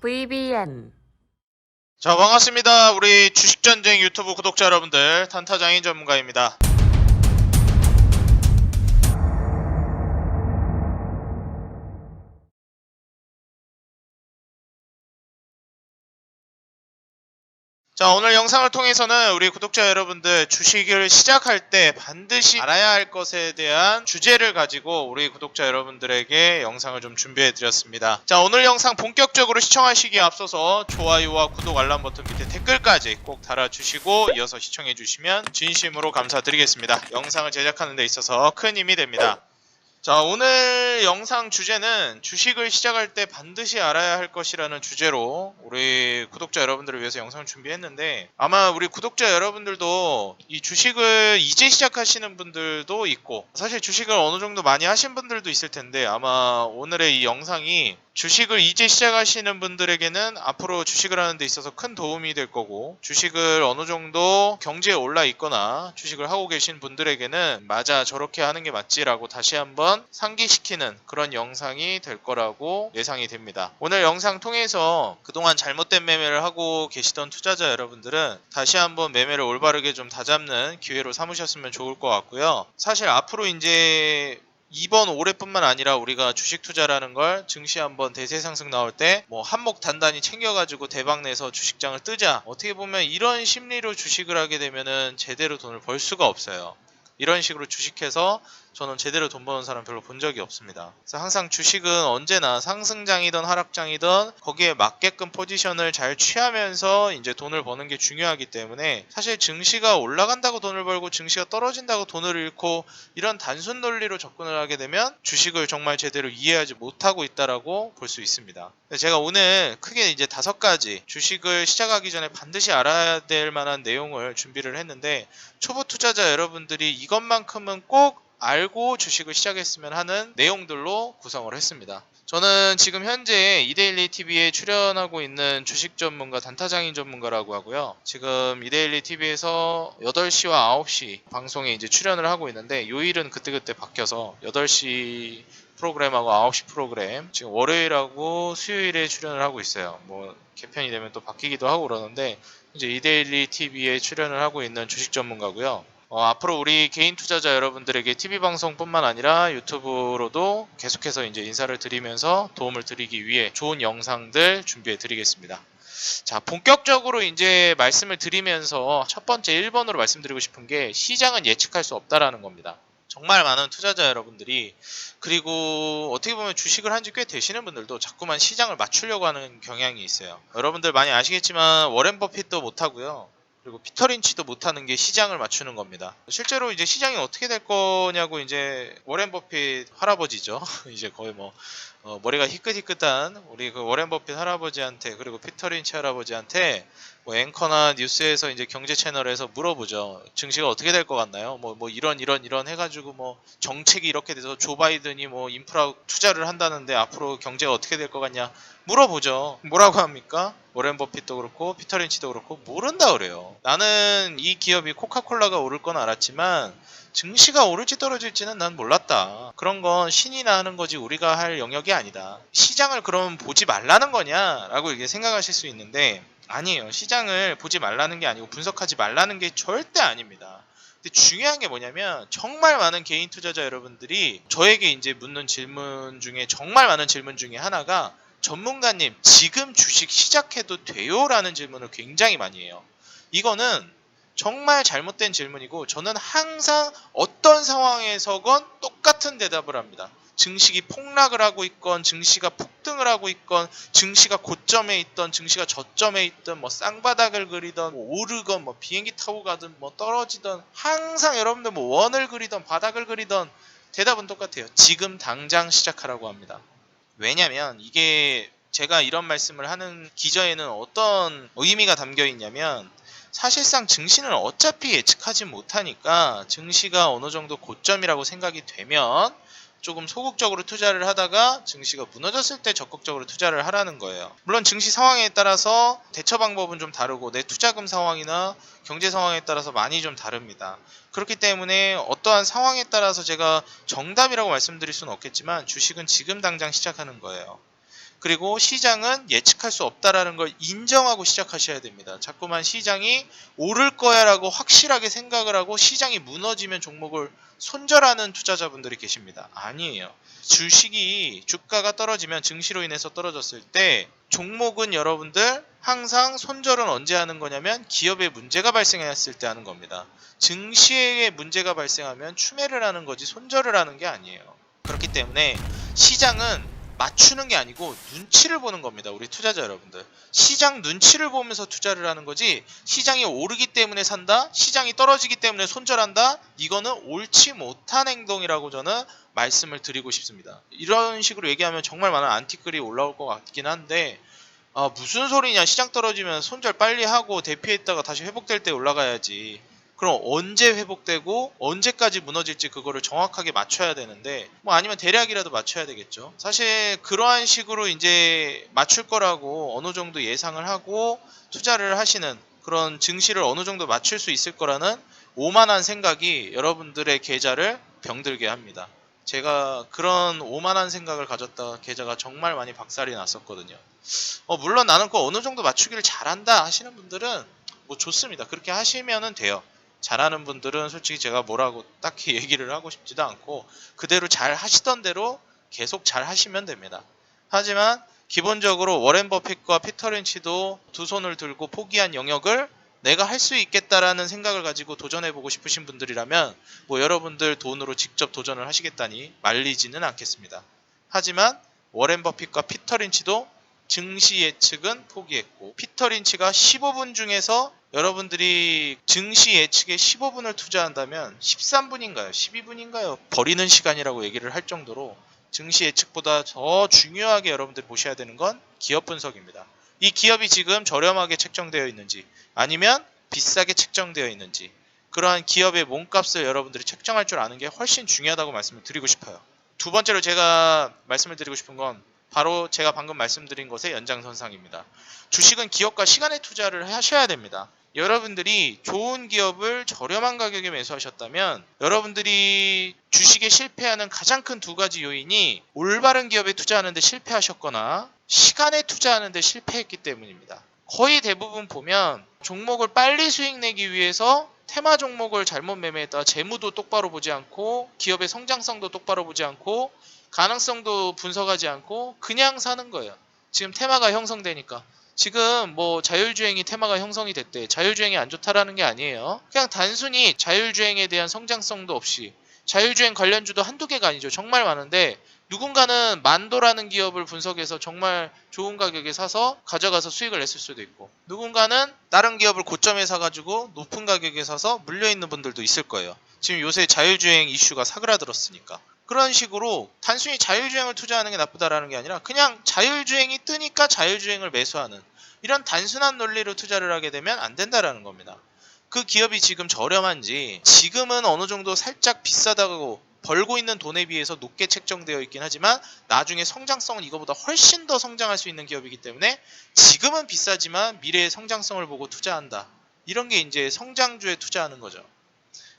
VBN. 자, 반갑습니다. 우리 주식전쟁 유튜브 구독자 여러분들, 단타장인 전문가입니다. 자, 오늘 영상을 통해서는 우리 구독자 여러분들 주식을 시작할 때 반드시 알아야 할 것에 대한 주제를 가지고 우리 구독자 여러분들에게 영상을 좀 준비해 드렸습니다. 자, 오늘 영상 본격적으로 시청하시기에 앞서서 좋아요와 구독 알람 버튼 밑에 댓글까지 꼭 달아주시고 이어서 시청해 주시면 진심으로 감사드리겠습니다. 영상을 제작하는 데 있어서 큰 힘이 됩니다. 자, 오늘 영상 주제는 주식을 시작할 때 반드시 알아야 할 것이라는 주제로 우리 구독자 여러분들을 위해서 영상을 준비했는데, 아마 우리 구독자 여러분들도 이 주식을 이제 시작하시는 분들도 있고 사실 주식을 어느 정도 많이 하신 분들도 있을 텐데, 아마 오늘의 이 영상이 주식을 이제 시작하시는 분들에게는 앞으로 주식을 하는 데 있어서 큰 도움이 될 거고, 주식을 어느 정도 경제에 올라 있거나 주식을 하고 계신 분들에게는 맞아, 저렇게 하는 게 맞지라고 다시 한번 상기시키는 그런 영상이 될 거라고 예상이 됩니다. 오늘 영상 통해서 그동안 잘못된 매매를 하고 계시던 투자자 여러분들은 다시 한번 매매를 올바르게 좀 다잡는 기회로 삼으셨으면 좋을 것 같고요. 사실 앞으로 이제 이번 올해뿐만 아니라 우리가 주식 투자라는 걸 증시 한번 대세 상승 나올 때 뭐 한몫 단단히 챙겨가지고 대박 내서 주식장을 뜨자, 어떻게 보면 이런 심리로 주식을 하게 되면은 제대로 돈을 벌 수가 없어요. 이런 식으로 주식해서 저는 제대로 돈 버는 사람 별로 본 적이 없습니다. 그래서 항상 주식은 언제나 상승장이든 하락장이든 거기에 맞게끔 포지션을 잘 취하면서 이제 돈을 버는 게 중요하기 때문에, 사실 증시가 올라간다고 돈을 벌고 증시가 떨어진다고 돈을 잃고 이런 단순 논리로 접근을 하게 되면 주식을 정말 제대로 이해하지 못하고 있다라고 볼 수 있습니다. 제가 오늘 크게 이제 5가지 주식을 시작하기 전에 반드시 알아야 될 만한 내용을 준비를 했는데, 초보 투자자 여러분들이 이것만큼은 꼭 알고 주식을 시작했으면 하는 내용들로 구성을 했습니다. 저는 지금 현재 이데일리 TV에 출연하고 있는 주식 전문가 단타장인 전문가라고 하고요. 지금 이데일리 TV에서 8시와 9시 방송에 이제 출연을 하고 있는데, 요일은 그때그때 바뀌어서 8시 프로그램하고 9시 프로그램, 지금 월요일하고 수요일에 출연을 하고 있어요. 뭐 개편이 되면 또 바뀌기도 하고 그러는데, 이제 이데일리 TV에 출연을 하고 있는 주식 전문가고요. 앞으로 우리 개인 투자자 여러분들에게 TV 방송뿐만 아니라 유튜브로도 계속해서 이제 인사를 드리면서 도움을 드리기 위해 좋은 영상들 준비해 드리겠습니다. 자, 본격적으로 이제 말씀을 드리면서 첫 번째 1번으로 말씀드리고 싶은 게, 시장은 예측할 수 없다라는 겁니다. 정말 많은 투자자 여러분들이, 그리고 어떻게 보면 주식을 한 지 꽤 되시는 분들도 자꾸만 시장을 맞추려고 하는 경향이 있어요. 여러분들 많이 아시겠지만 워렌 버핏도 못하고요, 그리고 피터 린치도 못하는 게 시장을 맞추는 겁니다. 실제로 이제 시장이 어떻게 될 거냐고, 이제 워렌 버핏 할아버지죠. 이제 거의 뭐 머리가 희끗희끗한 우리 그 워렌 버핏 할아버지한테, 그리고 피터 린치 할아버지한테 뭐 앵커나 뉴스에서 이제 경제 채널에서 물어보죠. 증시가 어떻게 될 것 같나요? 뭐 이런 해가지고 뭐 정책이 이렇게 돼서 조 바이든이 뭐 인프라 투자를 한다는데 앞으로 경제가 어떻게 될 것 같냐 물어보죠. 뭐라고 합니까? 워렌 버핏도 그렇고 피터 린치도 그렇고 모른다 그래요. 나는 이 기업이 코카콜라가 오를 건 알았지만 증시가 오를지 떨어질지는 난 몰랐다. 그런 건 신이나 하는 거지 우리가 할 영역이 아니다. 시장을 그럼 보지 말라는 거냐라고 이게 생각하실 수 있는데, 아니에요. 시장을 보지 말라는 게 아니고 분석하지 말라는 게 절대 아닙니다. 근데 중요한 게 뭐냐면, 정말 많은 개인 투자자 여러분들이 저에게 이제 묻는 질문 중에, 정말 많은 질문 중에 하나가, 전문가님 지금 주식 시작해도 돼요? 라는 질문을 굉장히 많이 해요. 이거는 정말 잘못된 질문이고, 저는 항상 어떤 상황에서건 똑같은 대답을 합니다. 증시가 폭락을 하고 있건, 증시가 폭등을 하고 있건, 증시가 고점에 있던, 증시가 저점에 있던, 뭐 쌍바닥을 그리던, 뭐 오르건, 뭐 비행기 타고 가든, 뭐 떨어지던, 항상 여러분들 뭐 원을 그리던 바닥을 그리던 대답은 똑같아요. 지금 당장 시작하라고 합니다. 왜냐면 이게 제가 이런 말씀을 하는 기저에는 어떤 의미가 담겨 있냐면, 사실상 증시는 어차피 예측하지 못하니까 증시가 어느 정도 고점이라고 생각이 되면 조금 소극적으로 투자를 하다가 증시가 무너졌을 때 적극적으로 투자를 하라는 거예요. 물론 증시 상황에 따라서 대처 방법은 좀 다르고 내 투자금 상황이나 경제 상황에 따라서 많이 좀 다릅니다. 그렇기 때문에 어떠한 상황에 따라서 제가 정답이라고 말씀드릴 수는 없겠지만, 주식은 지금 당장 시작하는 거예요. 그리고 시장은 예측할 수 없다라는 걸 인정하고 시작하셔야 됩니다. 자꾸만 시장이 오를 거야라고 확실하게 생각을 하고 시장이 무너지면 종목을 손절하는 투자자분들이 계십니다. 아니에요. 주식이 주가가 떨어지면 증시로 인해서 떨어졌을 때 종목은 여러분들 항상 손절은 언제 하는 거냐면 기업에 문제가 발생했을 때 하는 겁니다. 증시에 문제가 발생하면 추매를 하는 거지 손절을 하는 게 아니에요. 그렇기 때문에 시장은 맞추는 게 아니고 눈치를 보는 겁니다. 우리 투자자 여러분들. 시장 눈치를 보면서 투자를 하는 거지 시장이 오르기 때문에 산다, 시장이 떨어지기 때문에 손절한다, 이거는 옳지 못한 행동이라고 저는 말씀을 드리고 싶습니다. 이런 식으로 얘기하면 정말 많은 안티글이 올라올 것 같긴 한데 무슨 소리냐, 시장 떨어지면 손절 빨리 하고 대피했다가 다시 회복될 때 올라가야지. 그럼 언제 회복되고 언제까지 무너질지 그거를 정확하게 맞춰야 되는데 뭐 아니면 대략이라도 맞춰야 되겠죠. 사실 그러한 식으로 이제 맞출 거라고 어느 정도 예상을 하고 투자를 하시는 그런 증시를 어느 정도 맞출 수 있을 거라는 오만한 생각이 여러분들의 계좌를 병들게 합니다. 제가 그런 오만한 생각을 가졌다가 계좌가 정말 많이 박살이 났었거든요. 물론 나는 그 어느 정도 맞추기를 잘한다 하시는 분들은 뭐 좋습니다. 그렇게 하시면은 돼요. 잘하는 분들은 솔직히 제가 뭐라고 딱히 얘기를 하고 싶지도 않고 그대로 잘 하시던 대로 계속 잘 하시면 됩니다. 하지만 기본적으로 워렌 버핏과 피터 린치도 두 손을 들고 포기한 영역을 내가 할 수 있겠다라는 생각을 가지고 도전해보고 싶으신 분들이라면 뭐 여러분들 돈으로 직접 도전을 하시겠다니 말리지는 않겠습니다. 하지만 워렌 버핏과 피터 린치도 증시 예측은 포기했고 피터 린치가 15분 중에서 여러분들이 증시 예측에 15분을 투자한다면 13분인가요? 12분인가요? 버리는 시간이라고 얘기를 할 정도로 증시 예측보다 더 중요하게 여러분들이 보셔야 되는 건 기업 분석입니다. 이 기업이 지금 저렴하게 책정되어 있는지 아니면 비싸게 책정되어 있는지 그러한 기업의 몸값을 여러분들이 책정할 줄 아는 게 훨씬 중요하다고 말씀을 드리고 싶어요. 두 번째로 제가 말씀을 드리고 싶은 건 바로 제가 방금 말씀드린 것의 연장선상입니다. 주식은 기업과 시간에 투자를 하셔야 됩니다. 여러분들이 좋은 기업을 저렴한 가격에 매수하셨다면 여러분들이 주식에 실패하는 가장 큰 두 가지 요인이 올바른 기업에 투자하는데 실패하셨거나 시간에 투자하는데 실패했기 때문입니다. 거의 대부분 보면 종목을 빨리 수익 내기 위해서 테마 종목을 잘못 매매했다가 재무도 똑바로 보지 않고 기업의 성장성도 똑바로 보지 않고 가능성도 분석하지 않고 그냥 사는 거예요. 지금 테마가 형성되니까. 지금 뭐 자율주행이 테마가 형성이 됐대. 자율주행이 안 좋다라는 게 아니에요. 그냥 단순히 자율주행에 대한 성장성도 없이 자율주행 관련주도 한두 개가 아니죠. 정말 많은데 누군가는 만도라는 기업을 분석해서 정말 좋은 가격에 사서 가져가서 수익을 냈을 수도 있고 누군가는 다른 기업을 고점에 사가지고 높은 가격에 사서 물려있는 분들도 있을 거예요. 지금 요새 자율주행 이슈가 사그라들었으니까. 그런 식으로 단순히 자율주행을 투자하는 게 나쁘다라는 게 아니라 그냥 자율주행이 뜨니까 자율주행을 매수하는 이런 단순한 논리로 투자를 하게 되면 안 된다라는 겁니다. 그 기업이 지금 저렴한지 지금은 어느 정도 살짝 비싸다고 벌고 있는 돈에 비해서 높게 책정되어 있긴 하지만 나중에 성장성은 이거보다 훨씬 더 성장할 수 있는 기업이기 때문에 지금은 비싸지만 미래의 성장성을 보고 투자한다. 이런 게 이제 성장주에 투자하는 거죠.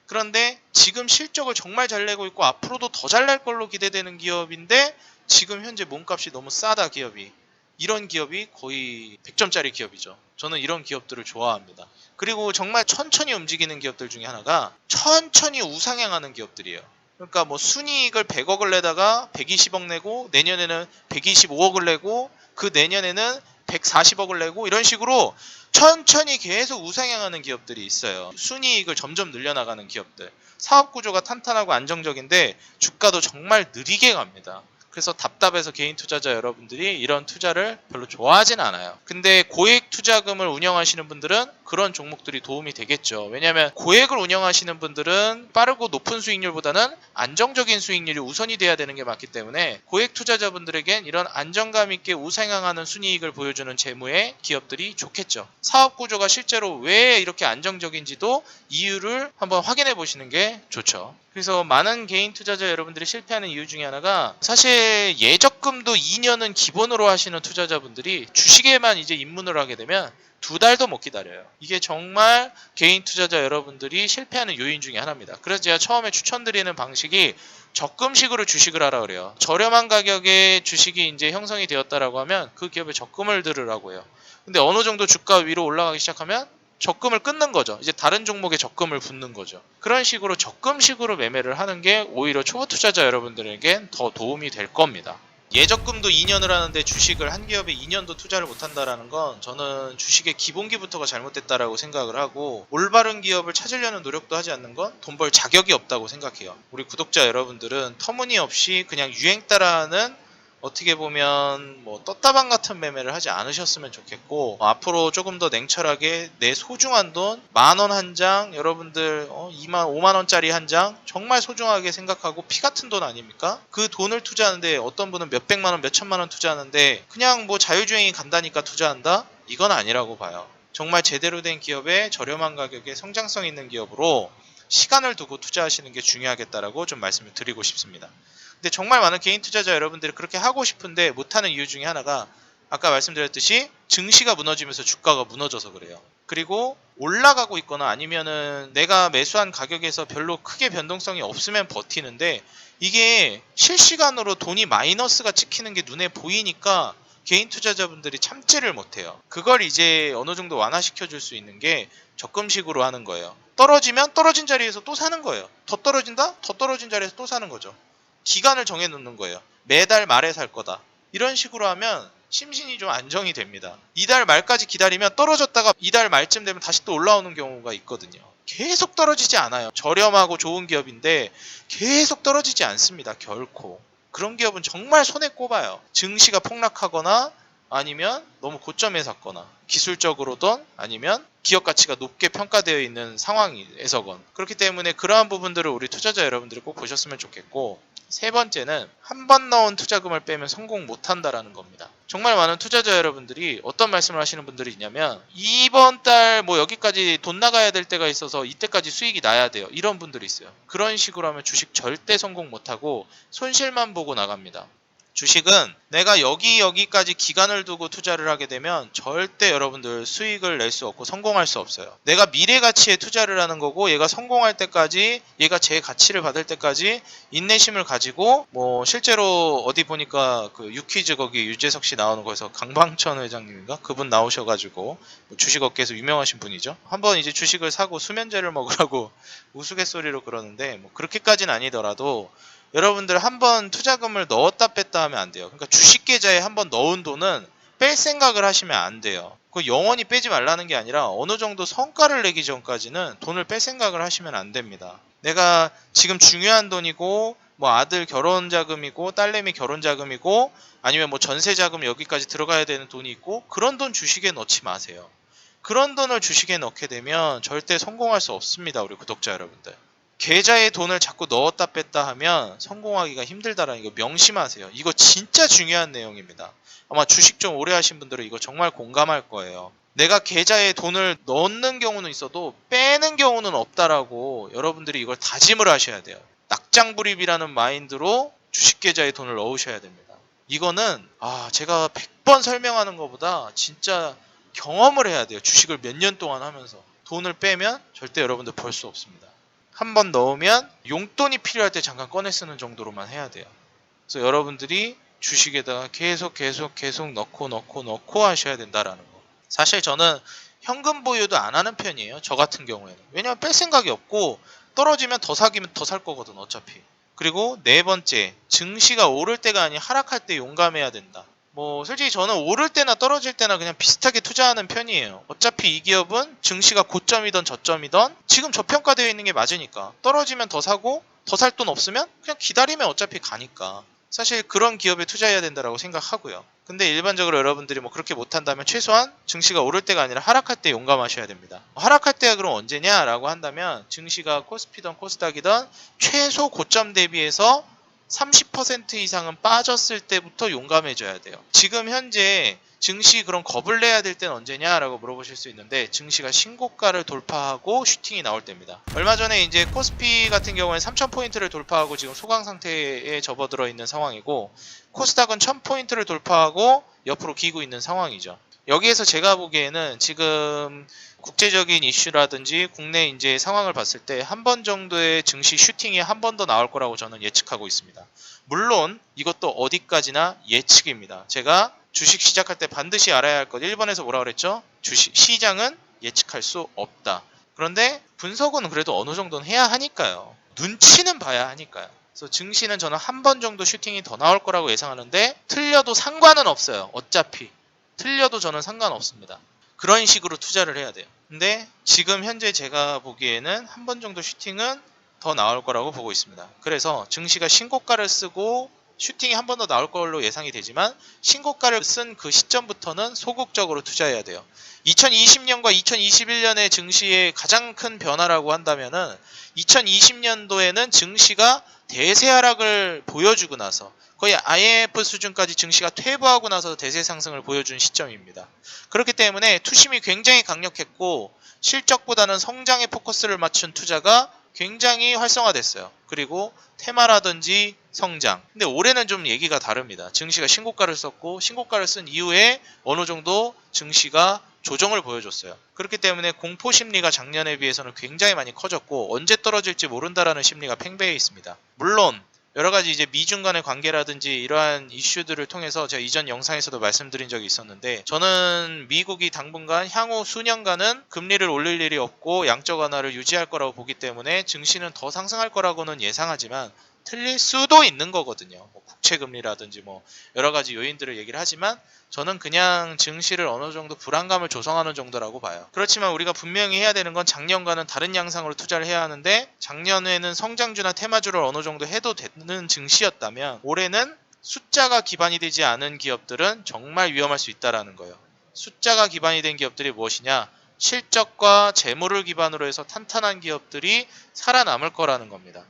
그런데 지금 실적을 정말 잘 내고 있고 앞으로도 더 잘 낼 걸로 기대되는 기업인데 지금 현재 몸값이 너무 싸다 기업이. 이런 기업이 거의 100점짜리 기업이죠. 저는 이런 기업들을 좋아합니다. 그리고 정말 천천히 움직이는 기업들 중에 하나가 천천히 우상향하는 기업들이에요. 그러니까 뭐 순이익을 100억을 내다가 120억 내고 내년에는 125억을 내고 그 내년에는 140억을 내고 이런 식으로 천천히 계속 우상향하는 기업들이 있어요. 순이익을 점점 늘려나가는 기업들. 사업 구조가 탄탄하고 안정적인데 주가도 정말 느리게 갑니다. 그래서 답답해서 개인 투자자 여러분들이 이런 투자를 별로 좋아하진 않아요. 근데 고액 투자금을 운영하시는 분들은 그런 종목들이 도움이 되겠죠. 왜냐하면 고액을 운영하시는 분들은 빠르고 높은 수익률보다는 안정적인 수익률이 우선이 돼야 되는 게 맞기 때문에 고액 투자자분들에겐 이런 안정감 있게 우상향하는 순이익을 보여주는 재무의 기업들이 좋겠죠. 사업 구조가 실제로 왜 이렇게 안정적인지도 이유를 한번 확인해 보시는 게 좋죠. 그래서 많은 개인 투자자 여러분들이 실패하는 이유 중에 하나가 사실 예적금도 2년은 기본으로 하시는 투자자분들이 주식에만 이제 입문을 하게 되면 2달도 못 기다려요. 이게 정말 개인 투자자 여러분들이 실패하는 요인 중에 하나입니다. 그래서 제가 처음에 추천드리는 방식이 적금식으로 주식을 하라 그래요. 저렴한 가격에 주식이 이제 형성이 되었다라고 하면 그 기업에 적금을 들으라고 해요. 근데 어느 정도 주가 위로 올라가기 시작하면 적금을 끊는 거죠. 이제 다른 종목에 적금을 붓는 거죠. 그런 식으로 적금식으로 매매를 하는 게 오히려 초보 투자자 여러분들에겐 더 도움이 될 겁니다. 예적금도 2년을 하는데 주식을 한 기업에 2년도 투자를 못한다라는 건 저는 주식의 기본기부터가 잘못됐다라고 생각을 하고, 올바른 기업을 찾으려는 노력도 하지 않는 건 돈 벌 자격이 없다고 생각해요. 우리 구독자 여러분들은 터무니없이 그냥 유행 따라하는, 어떻게 보면 뭐 떴다방 같은 매매를 하지 않으셨으면 좋겠고, 앞으로 조금 더 냉철하게 내 소중한 돈 10,000원 한 장, 여러분들 5만원짜리 한 장 정말 소중하게 생각하고 피 같은 돈 아닙니까? 그 돈을 투자하는데 어떤 분은 몇백만원 몇천만원 투자하는데 그냥 뭐 자율주행이 간다니까 투자한다? 이건 아니라고 봐요. 정말 제대로 된 기업에 저렴한 가격에 성장성 있는 기업으로 시간을 두고 투자하시는 게 중요하겠다라고 좀 말씀을 드리고 싶습니다. 근데 정말 많은 개인 투자자 여러분들이 그렇게 하고 싶은데 못하는 이유 중에 하나가 아까 말씀드렸듯이 증시가 무너지면서 주가가 무너져서 그래요. 그리고 올라가고 있거나 아니면은 내가 매수한 가격에서 별로 크게 변동성이 없으면 버티는데, 이게 실시간으로 돈이 마이너스가 찍히는 게 눈에 보이니까 개인 투자자분들이 참지를 못해요. 그걸 이제 어느 정도 완화시켜 줄 수 있는 게 적금식으로 하는 거예요. 떨어지면 떨어진 자리에서 또 사는 거예요. 더 떨어진다? 더 떨어진 자리에서 또 사는 거죠. 기간을 정해 놓는 거예요. 매달 말에 살 거다. 이런 식으로 하면 심신이 좀 안정이 됩니다. 이달 말까지 기다리면 떨어졌다가 이달 말쯤 되면 다시 또 올라오는 경우가 있거든요. 계속 떨어지지 않아요. 저렴하고 좋은 기업인데 계속 떨어지지 않습니다. 결코. 그런 기업은 정말 손에 꼽아요. 증시가 폭락하거나 아니면 너무 고점에 샀거나, 기술적으로든 아니면 기업 가치가 높게 평가되어 있는 상황에서건. 그렇기 때문에 그러한 부분들을 우리 투자자 여러분들이 꼭 보셨으면 좋겠고, 세 번째는 한 번 넣은 투자금을 빼면 성공 못한다라는 겁니다. 정말 많은 투자자 여러분들이 어떤 말씀을 하시는 분들이 있냐면, 이번 달 뭐 여기까지 돈 나가야 될 때가 있어서 이때까지 수익이 나야 돼요. 이런 분들이 있어요. 그런 식으로 하면 주식 절대 성공 못하고 손실만 보고 나갑니다. 주식은 내가 여기까지 기간을 두고 투자를 하게 되면 절대 여러분들 수익을 낼 수 없고 성공할 수 없어요. 내가 미래 가치에 투자를 하는 거고, 얘가 성공할 때까지, 얘가 제 가치를 받을 때까지 인내심을 가지고, 뭐 실제로 어디 보니까 그 유퀴즈 거기 유재석 씨 나오는 거에서 강방천 회장님인가? 그분 나오셔가지고 주식업계에서 유명하신 분이죠. 한번 이제 주식을 사고 수면제를 먹으라고 우스갯소리로 그러는데, 뭐 그렇게까지는 아니더라도 여러분들 한번 투자금을 넣었다 뺐다 하면 안 돼요. 그러니까 주식 계좌에 한번 넣은 돈은 뺄 생각을 하시면 안 돼요. 그 영원히 빼지 말라는 게 아니라 어느 정도 성과를 내기 전까지는 돈을 뺄 생각을 하시면 안 됩니다. 내가 지금 중요한 돈이고, 뭐 아들 결혼 자금이고, 딸내미 결혼 자금이고, 아니면 뭐 전세 자금 여기까지 들어가야 되는 돈이 있고, 그런 돈 주식에 넣지 마세요. 그런 돈을 주식에 넣게 되면 절대 성공할 수 없습니다. 우리 구독자 여러분들. 계좌에 돈을 자꾸 넣었다 뺐다 하면 성공하기가 힘들다라는 거 명심하세요. 이거 진짜 중요한 내용입니다. 아마 주식 좀 오래 하신 분들은 이거 정말 공감할 거예요. 내가 계좌에 돈을 넣는 경우는 있어도 빼는 경우는 없다라고 여러분들이 이걸 다짐을 하셔야 돼요. 낙장불입이라는 마인드로 주식 계좌에 돈을 넣으셔야 됩니다. 이거는 제가 100번 설명하는 것보다 진짜 경험을 해야 돼요. 주식을 몇 년 동안 하면서. 돈을 빼면 절대 여러분들 벌 수 없습니다. 한번 넣으면 용돈이 필요할 때 잠깐 꺼내 쓰는 정도로만 해야 돼요. 그래서 여러분들이 주식에다가 계속 넣고 하셔야 된다라는 거. 사실 저는 현금 보유도 안 하는 편이에요. 저 같은 경우에는. 왜냐면 뺄 생각이 없고, 떨어지면 더 사기면 더 살 거거든 어차피. 그리고 네 번째, 증시가 오를 때가 아닌 하락할 때 용감해야 된다. 뭐 솔직히 저는 오를 때나 떨어질 때나 그냥 비슷하게 투자하는 편이에요. 어차피 이 기업은 증시가 고점이던 저점이던 지금 저평가되어 있는 게 맞으니까, 떨어지면 더 사고 더 살 돈 없으면 그냥 기다리면 어차피 가니까 사실 그런 기업에 투자해야 된다라고 생각하고요. 근데 일반적으로 여러분들이 뭐 그렇게 못한다면 최소한 증시가 오를 때가 아니라 하락할 때 용감하셔야 됩니다. 하락할 때가 그럼 언제냐라고 한다면, 증시가 코스피든 코스닥이든 최소 고점 대비해서 30% 이상은 빠졌을 때부터 용감해져야 돼요. 지금 현재 증시 그런 겁을 내야 될 때는 언제냐라고 물어보실 수 있는데, 증시가 신고가를 돌파하고 슈팅이 나올 때입니다. 얼마 전에 이제 코스피 같은 경우에는 3000포인트를 돌파하고 지금 소강 상태에 접어들어 있는 상황이고, 코스닥은 1000포인트를 돌파하고 옆으로 기고 있는 상황이죠. 여기에서 제가 보기에는 지금 국제적인 이슈라든지 국내 이제 상황을 봤을 때 한 번 정도의 증시 슈팅이 한 번 더 나올 거라고 저는 예측하고 있습니다. 물론 이것도 어디까지나 예측입니다. 제가 주식 시작할 때 반드시 알아야 할 것 1번에서 뭐라 그랬죠? 주식 시장은 예측할 수 없다. 그런데 분석은 그래도 어느 정도는 해야 하니까요. 눈치는 봐야 하니까요. 그래서 증시는 저는 한 번 정도 슈팅이 더 나올 거라고 예상하는데 틀려도 상관은 없어요. 어차피 틀려도 저는 상관없습니다. 그런 식으로 투자를 해야 돼요. 근데 지금 현재 제가 보기에는 한 번 정도 슈팅은 더 나올 거라고 보고 있습니다. 그래서 증시가 신고가를 쓰고 슈팅이 한 번 더 나올 걸로 예상이 되지만 신고가를 쓴 그 시점부터는 소극적으로 투자해야 돼요. 2020년과 2021년의 증시의 가장 큰 변화라고 한다면은 2020년도에는 증시가 대세 하락을 보여주고 나서 거의 IMF 수준까지 증시가 퇴보하고 나서 대세 상승을 보여준 시점입니다. 그렇기 때문에 투심이 굉장히 강력했고 실적보다는 성장에 포커스를 맞춘 투자가 굉장히 활성화됐어요. 그리고 테마라든지 성장. 근데 올해는 좀 얘기가 다릅니다. 증시가 신고가를 썼고 신고가를 쓴 이후에 어느 정도 증시가 조정을 보여줬어요. 그렇기 때문에 공포 심리가 작년에 비해서는 굉장히 많이 커졌고 언제 떨어질지 모른다라는 심리가 팽배해 있습니다. 물론 여러 가지 이제 미중 간의 관계라든지 이러한 이슈들을 통해서 제가 이전 영상에서도 말씀드린 적이 있었는데 저는 미국이 당분간 향후 수년간은 금리를 올릴 일이 없고 양적 완화를 유지할 거라고 보기 때문에 증시는 더 상승할 거라고는 예상하지만 틀릴 수도 있는 거거든요. 국채금리라든지 여러 가지 요인들을 얘기를 하지만 저는 그냥 증시를 어느 정도 불안감을 조성하는 정도라고 봐요. 그렇지만 우리가 분명히 해야 되는 건 작년과는 다른 양상으로 투자를 해야 하는데 작년에는 성장주나 테마주를 어느 정도 해도 되는 증시였다면 올해는 숫자가 기반이 되지 않은 기업들은 정말 위험할 수 있다는 거예요. 숫자가 기반이 된 기업들이 무엇이냐? 실적과 재물을 기반으로 해서 탄탄한 기업들이 살아남을 거라는 겁니다.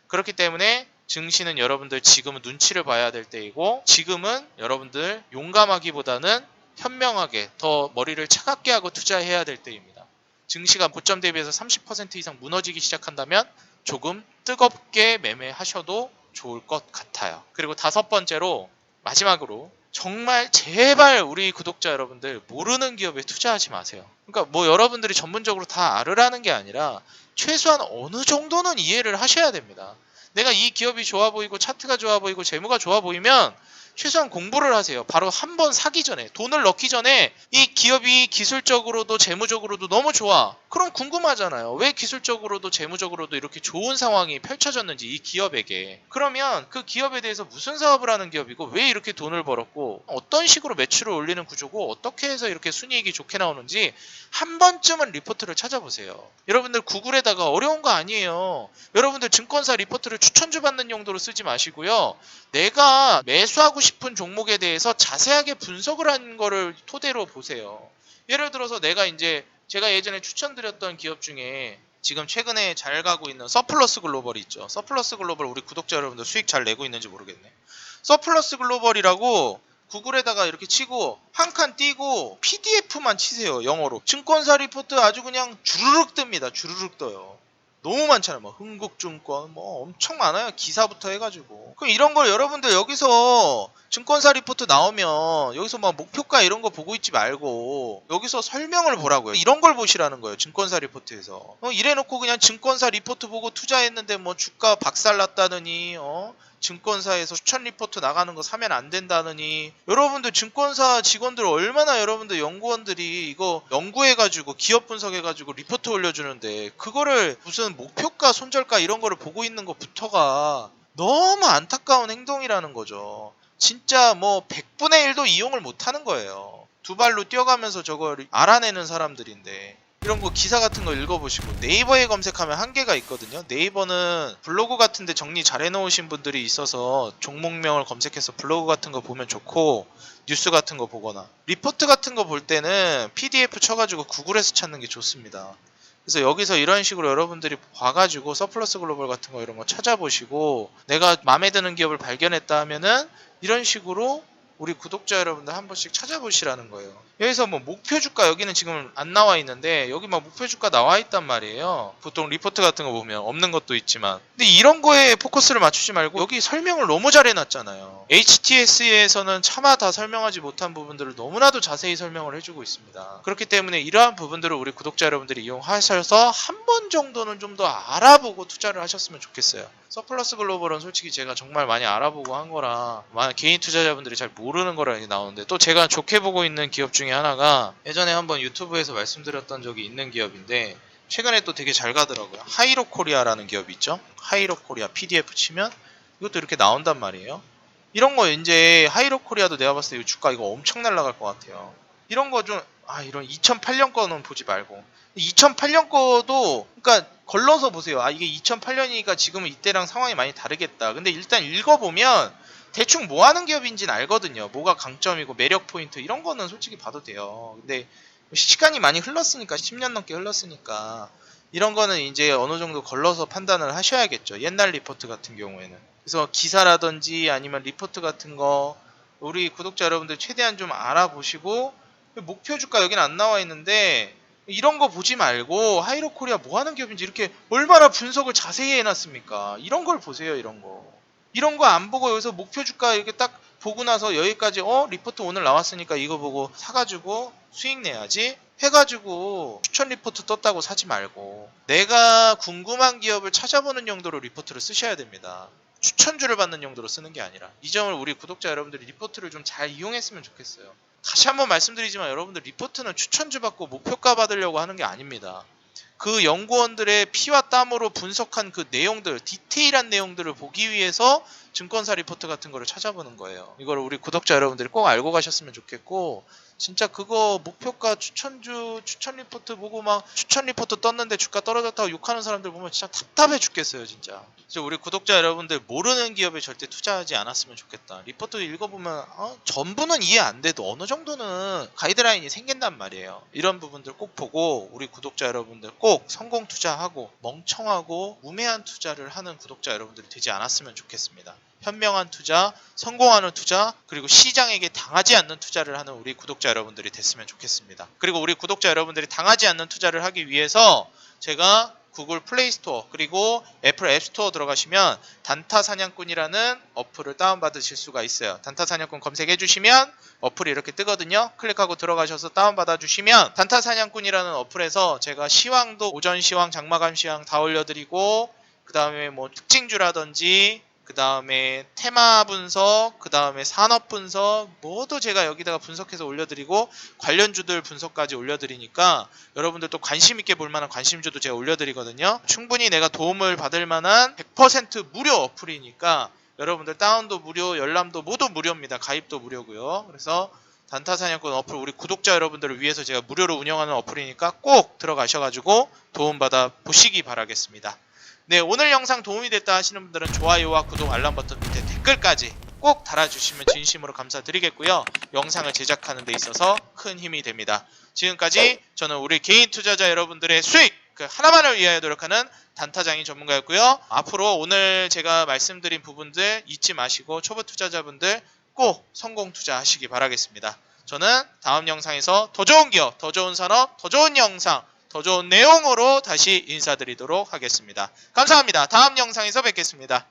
그렇기 때문에 증시는 여러분들 지금은 눈치를 봐야 될 때이고 지금은 여러분들 용감하기보다는 현명하게 더 머리를 차갑게 하고 투자해야 될 때입니다. 증시가 고점 대비해서 30% 이상 무너지기 시작한다면 조금 뜨겁게 매매하셔도 좋을 것 같아요. 그리고 다섯 번째로 마지막으로 정말 제발 우리 구독자 여러분들 모르는 기업에 투자하지 마세요. 그러니까 여러분들이 전문적으로 다 알으라는 게 아니라 최소한 어느 정도는 이해를 하셔야 됩니다. 내가 이 기업이 좋아 보이고 차트가 좋아 보이고 재무가 좋아 보이면 최소한 공부를 하세요. 바로 한 번 사기 전에 돈을 넣기 전에 이 기업이 기술적으로도 재무적으로도 너무 좋아. 그럼 궁금하잖아요. 왜 기술적으로도 재무적으로도 이렇게 좋은 상황이 펼쳐졌는지 이 기업에게. 그러면 그 기업에 대해서 무슨 사업을 하는 기업이고 왜 이렇게 돈을 벌었고 어떤 식으로 매출을 올리는 구조고 어떻게 해서 이렇게 순이익이 좋게 나오는지 한 번쯤은 리포트를 찾아보세요. 여러분들 구글에다가 어려운 거 아니에요. 여러분들 증권사 리포트를 추천주 받는 용도로 쓰지 마시고요. 내가 매수하고 싶은 종목에 대해서 자세하게 분석을 한 거를 토대로 보세요. 예를 들어서 제가 예전에 추천드렸던 기업 중에 지금 최근에 잘 가고 있는 서플러스 글로벌이 있죠. 서플러스 글로벌 우리 구독자 여러분들 수익 잘 내고 있는지 모르겠네. 서플러스 글로벌이라고 구글에다가 이렇게 치고 한 칸 띄고 PDF만 치세요. 영어로. 증권사 리포트 아주 그냥 주르륵 뜹니다. 주르륵 떠요. 너무 많잖아요. 흥국증권 엄청 많아요. 기사부터 해가지고. 그럼 이런 걸 여러분들 여기서 증권사 리포트 나오면 여기서 목표가 이런 거 보고 있지 말고 여기서 설명을 보라고요. 이런 걸 보시라는 거예요. 증권사 리포트에서. 이래놓고 그냥 증권사 리포트 보고 투자했는데 주가 박살났다느니 증권사에서 추천 리포트 나가는 거 사면 안 된다느니 여러분들 증권사 직원들 얼마나 여러분들 연구원들이 이거 연구해가지고 기업 분석해가지고 리포트 올려주는데 그거를 무슨 목표가 손절가 이런 거를 보고 있는 것부터가 너무 안타까운 행동이라는 거죠. 진짜 100분의 1도 이용을 못하는 거예요. 두 발로 뛰어가면서 저걸 알아내는 사람들인데 이런 거 기사 같은 거 읽어보시고 네이버에 검색하면 한계가 있거든요. 네이버는 블로그 같은 데 정리 잘 해놓으신 분들이 있어서 종목명을 검색해서 블로그 같은 거 보면 좋고 뉴스 같은 거 보거나 리포트 같은 거 볼 때는 PDF 쳐가지고 구글에서 찾는 게 좋습니다. 그래서 여기서 이런 식으로 여러분들이 봐가지고 서플러스 글로벌 같은 거 이런 거 찾아보시고 내가 마음에 드는 기업을 발견했다 하면은 이런 식으로 우리 구독자 여러분들 한 번씩 찾아보시라는 거예요. 여기서 뭐 목표 주가 여기는 지금 안 나와 있는데 여기 막 목표 주가 나와 있단 말이에요. 보통 리포트 같은 거 보면 없는 것도 있지만, 근데 이런 거에 포커스를 맞추지 말고 여기 설명을 너무 잘 해놨잖아요. HTS에서는 차마 다 설명하지 못한 부분들을 너무나도 자세히 설명을 해주고 있습니다. 그렇기 때문에 이러한 부분들을 우리 구독자 여러분들이 이용하셔서 한 번 정도는 좀 더 알아보고 투자를 하셨으면 좋겠어요. 서플러스 글로벌은 솔직히 제가 정말 많이 알아보고 한 거라 많은 개인 투자자분들이 잘 모르는 거라 이렇게 나오는데, 또 제가 좋게 보고 있는 기업 중에 하나가 예전에 한번 유튜브에서 말씀드렸던 적이 있는 기업인데 최근에 또 되게 잘 가더라고요. 하이로 코리아라는 기업이 있죠. 하이로 코리아 PDF 치면 이것도 이렇게 나온단 말이에요. 이런 거 이제 하이로 코리아도 내가 봤을 때 이 주가 이거 엄청 날아갈 것 같아요. 이런 거 좀 이런 2008년 거는 보지 말고 2008년 거도 그러니까 걸러서 보세요. 이게 2008년이니까 지금은 이때랑 상황이 많이 다르겠다. 근데 일단 읽어보면 대충 뭐 하는 기업인지는 알거든요. 뭐가 강점이고 매력 포인트 이런 거는 솔직히 봐도 돼요. 근데 시간이 많이 흘렀으니까 10년 넘게 흘렀으니까 이런 거는 이제 어느 정도 걸러서 판단을 하셔야겠죠. 옛날 리포트 같은 경우에는. 그래서 기사라든지 아니면 리포트 같은 거 우리 구독자 여러분들 최대한 좀 알아보시고, 목표 주가 여기는 안 나와 있는데 이런 거 보지 말고 하이로 코리아 뭐 하는 기업인지 이렇게 얼마나 분석을 자세히 해놨습니까? 이런 걸 보세요. 이런 거 안 보고 여기서 목표 주가 이렇게 딱 보고 나서 여기까지 리포트 오늘 나왔으니까 이거 보고 사가지고 수익 내야지 해가지고 추천 리포트 떴다고 사지 말고 내가 궁금한 기업을 찾아보는 용도로 리포트를 쓰셔야 됩니다. 추천주를 받는 용도로 쓰는 게 아니라. 이 점을 우리 구독자 여러분들이 리포트를 좀 잘 이용했으면 좋겠어요. 다시 한번 말씀드리지만 여러분들 리포트는 추천주 받고 목표가 받으려고 하는 게 아닙니다. 그 연구원들의 피와 땀으로 분석한 그 내용들, 디테일한 내용들을 보기 위해서 증권사 리포트 같은 거를 찾아보는 거예요. 이걸 우리 구독자 여러분들이 꼭 알고 가셨으면 좋겠고, 진짜 그거 목표가 추천주 추천 리포트 보고 막 추천 리포트 떴는데 주가 떨어졌다고 욕하는 사람들 보면 진짜 답답해 죽겠어요. 진짜 우리 구독자 여러분들 모르는 기업에 절대 투자하지 않았으면 좋겠다. 리포트 읽어보면 전부는 이해 안 돼도 어느 정도는 가이드라인이 생긴단 말이에요. 이런 부분들 꼭 보고 우리 구독자 여러분들 꼭 성공 투자하고 멍청하고 우매한 투자를 하는 구독자 여러분들이 되지 않았으면 좋겠습니다. 현명한 투자, 성공하는 투자, 그리고 시장에게 당하지 않는 투자를 하는 우리 구독자 여러분들이 됐으면 좋겠습니다. 그리고 우리 구독자 여러분들이 당하지 않는 투자를 하기 위해서 제가 구글 플레이 스토어 그리고 애플 앱 스토어 들어가시면 단타 사냥꾼이라는 어플을 다운받으실 수가 있어요. 단타 사냥꾼 검색해 주시면 어플이 이렇게 뜨거든요. 클릭하고 들어가셔서 다운받아 주시면 단타 사냥꾼이라는 어플에서 제가 시황도 오전 시황, 장마감 시황 다 올려드리고, 그 다음에 뭐 특징주라든지 그 다음에 테마 분석, 그 다음에 산업 분석 모두 제가 여기다가 분석해서 올려드리고 관련주들 분석까지 올려드리니까 여러분들 또 관심 있게 볼 만한 관심주도 제가 올려드리거든요. 충분히 내가 도움을 받을 만한 100% 무료 어플이니까 여러분들 다운도 무료, 열람도 모두 무료입니다. 가입도 무료고요. 그래서 단타사냥꾼 어플 우리 구독자 여러분들을 위해서 제가 무료로 운영하는 어플이니까 꼭 들어가셔가지고 도움받아 보시기 바라겠습니다. 네, 오늘 영상 도움이 됐다 하시는 분들은 좋아요와 구독, 알람 버튼 밑에 댓글까지 꼭 달아주시면 진심으로 감사드리겠고요. 영상을 제작하는 데 있어서 큰 힘이 됩니다. 지금까지 저는 우리 개인 투자자 여러분들의 수익 그 하나만을 위하여 노력하는 단타장이 전문가였고요. 앞으로 오늘 제가 말씀드린 부분들 잊지 마시고 초보 투자자분들 꼭 성공 투자하시기 바라겠습니다. 저는 다음 영상에서 더 좋은 기업, 더 좋은 산업, 더 좋은 영상, 더 좋은 내용으로 다시 인사드리도록 하겠습니다. 감사합니다. 다음 영상에서 뵙겠습니다.